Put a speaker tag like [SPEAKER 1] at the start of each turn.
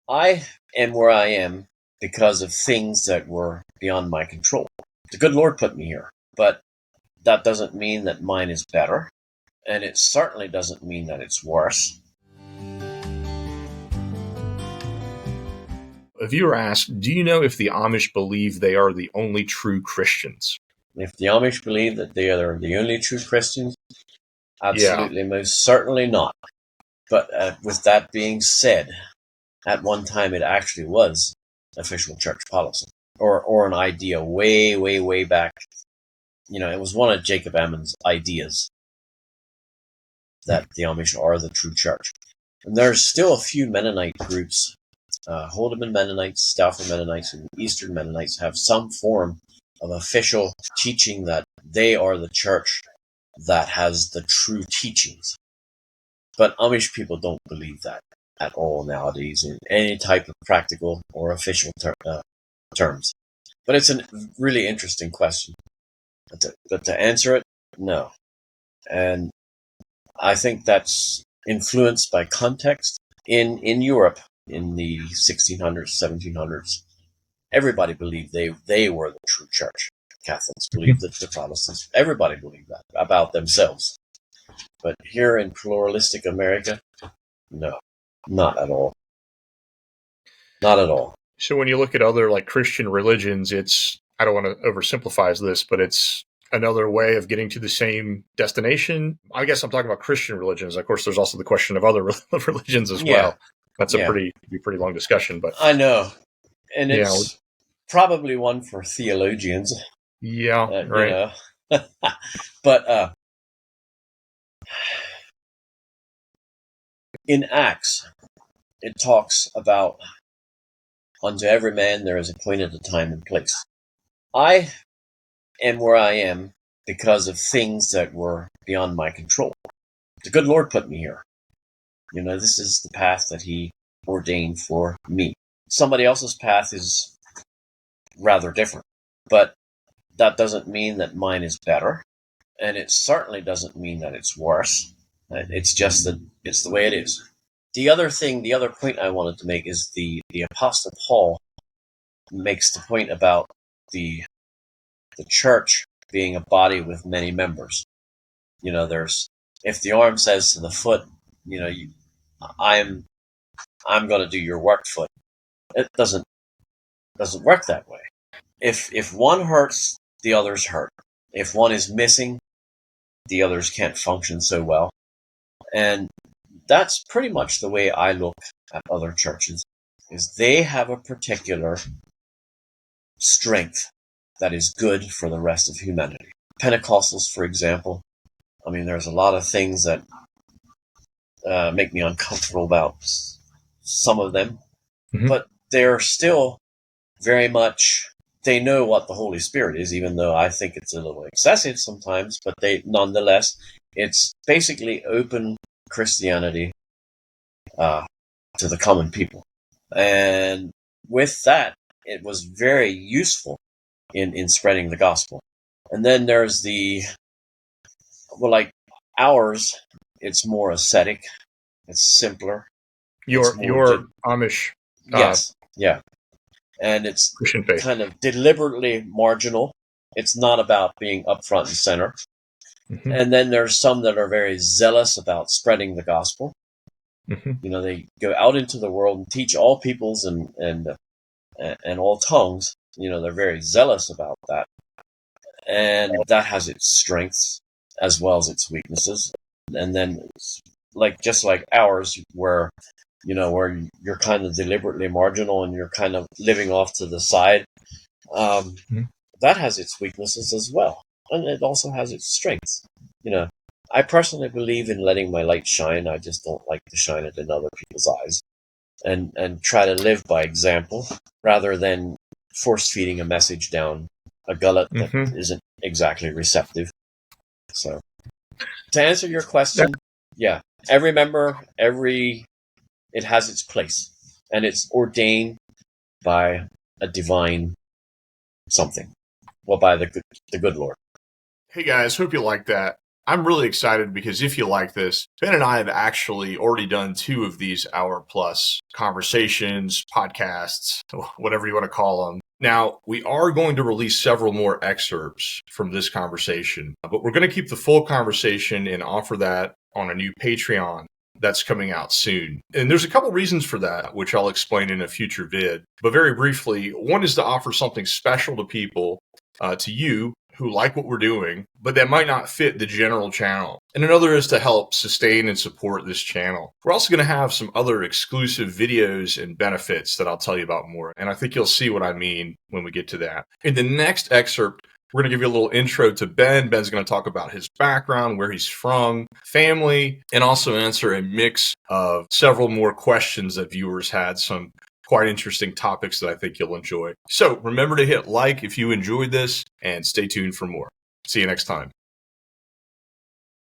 [SPEAKER 1] I am where I am because of things that were beyond my control. The good Lord put me here, but that doesn't mean that mine is better, and it certainly doesn't mean that it's worse.
[SPEAKER 2] A viewer asked, do you know if the Amish believe they are the only true Christians?
[SPEAKER 1] If the Amish believe that they are the only true Christians,
[SPEAKER 2] Yeah.
[SPEAKER 1] absolutely, most certainly not. But with that being said, at one time it actually was official church policy, or an idea way, way, way back. It was one of Jacob Ammon's ideas that the Amish are the true church. And there's still a few Mennonite groups, Holdeman Mennonites, Stauffer Mennonites, and Eastern Mennonites have some form of official teaching that they are the church that has the true teachings. But Amish people don't believe that at all nowadays in any type of practical or official terms. But it's a really interesting question. But to answer it, no. And I think that's influenced by context. In Europe, in the 1600s, 1700s, everybody believed they were the true church. Catholics believed that the Protestants, everybody believed that about themselves. But here in pluralistic America, no, not at all. Not at all.
[SPEAKER 2] So when you look at other like Christian religions, I don't want to oversimplify this, but it's another way of getting to the same destination. I guess I'm talking about Christian religions. Of course, there's also the question of other religions as well. That's a pretty long discussion, but
[SPEAKER 1] I know, and it's probably one for theologians.
[SPEAKER 2] Yeah, right.
[SPEAKER 1] But in Acts, it talks about unto every man there is appointed a time and place. I am where I am because of things that were beyond my control. The good Lord put me here. This is the path that He ordained for me. Somebody else's path is rather different, but that doesn't mean that mine is better, and it certainly doesn't mean that it's worse. It's just that it's the way it is. The other point I wanted to make is the Apostle Paul makes the point about the church being a body with many members. There's, if the arm says to the foot, I'm going to do your work, foot. It doesn't work that way. If one hurts, the others hurt. If one is missing, the others can't function so well. And that's pretty much the way I look at other churches, is they have a particular strength that is good for the rest of humanity. Pentecostals, for example, there's a lot of things that make me uncomfortable about some of them, but they're still very much, they know what the Holy Spirit is, even though I think it's a little excessive sometimes, but nonetheless, it's basically open Christianity to the common people. And with that, it was very useful in spreading the gospel. And then there's like ours, it's more ascetic, it's simpler.
[SPEAKER 2] Your Amish.
[SPEAKER 1] Yes, yeah. And it's
[SPEAKER 2] Christian faith.
[SPEAKER 1] Kind of deliberately marginal. It's not about being up front and center. Mm-hmm. And then there's some that are very zealous about spreading the gospel. Mm-hmm. They go out into the world and teach all peoples and all tongues. They're very zealous about that. And that has its strengths as well as its weaknesses. And then just like ours, where you're kind of deliberately marginal and you're kind of living off to the side, that has its weaknesses as well. And it also has its strengths. I personally believe in letting my light shine. I just don't like to shine it in other people's eyes, and try to live by example rather than force feeding a message down a gullet that isn't exactly receptive. So, to answer your question, yeah, every member, it has its place, and it's ordained by a divine something. Well, by the good Lord.
[SPEAKER 2] Hey guys, hope you like that. I'm really excited because if you like this, Ben and I have actually already done 2 of these hour-plus conversations, podcasts, whatever you want to call them. Now, we are going to release several more excerpts from this conversation, but we're going to keep the full conversation and offer that on a new Patreon that's coming out soon. And there's a couple reasons for that, which I'll explain in a future vid. But very briefly, one is to offer something special to people, to you, who like what we're doing, but that might not fit the general channel. And another is to help sustain and support this channel. We're also going to have some other exclusive videos and benefits that I'll tell you about more. And I think you'll see what I mean when we get to that. In the next excerpt, we're going to give you a little intro to Ben. Ben's going to talk about his background, where he's from, family, and also answer a mix of several more questions that viewers had, some quite interesting topics that I think you'll enjoy. So remember to hit like if you enjoyed this and stay tuned for more. See you next time.